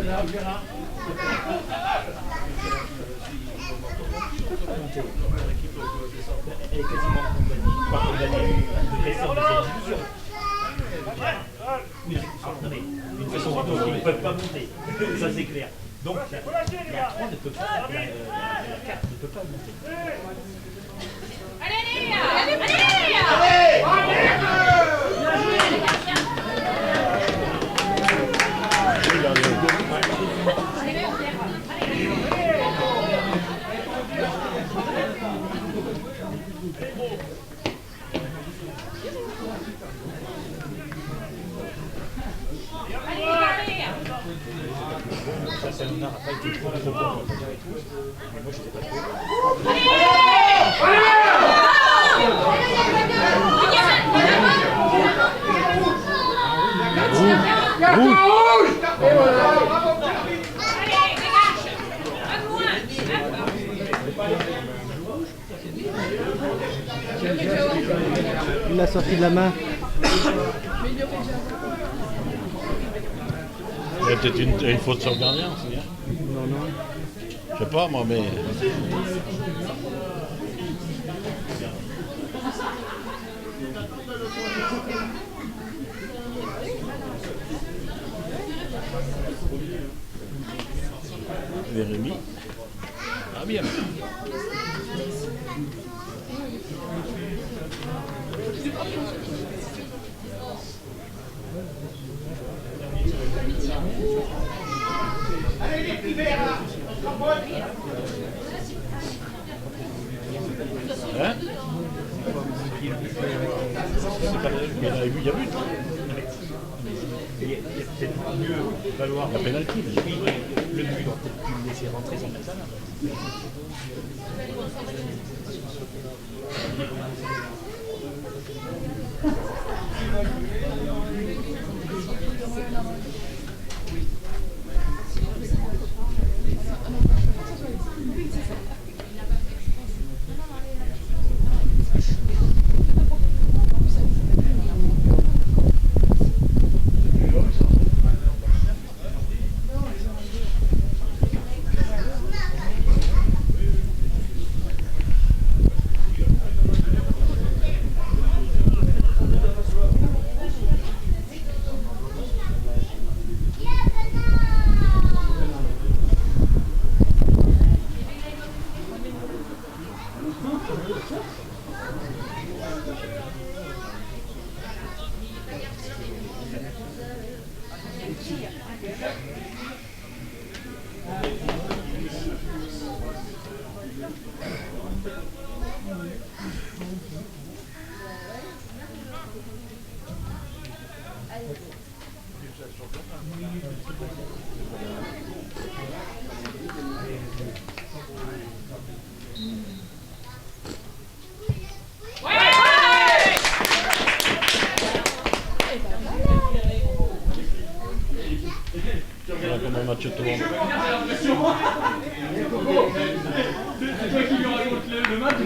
Elle est quasiment condamnée de rester en deuxième division. Oui, non mais d'une façon ou d'une autre, ils ne peuvent pas monter. Ça c'est clair. Donc la 3 ne peut pas, la 4 ne peut pas monter. Allez, allez, Ça n'a pas été trop bon. Mais moi, je n'étais pas trop. Il l'a sorti de la main. Il y a peut-être une faute sur le gardien aussi. Hein. Non, non. Je sais pas moi, mais. Jérémy. Ah bien. Allez les petits verts là. Hein? C'est pas il y a but. Il y a peut-être mieux valoir La pénalty. Le but doit peut-être plus le laisser rentrer son personnage. Voilà comment le match tourne. C'est toi qui lui raconte le match.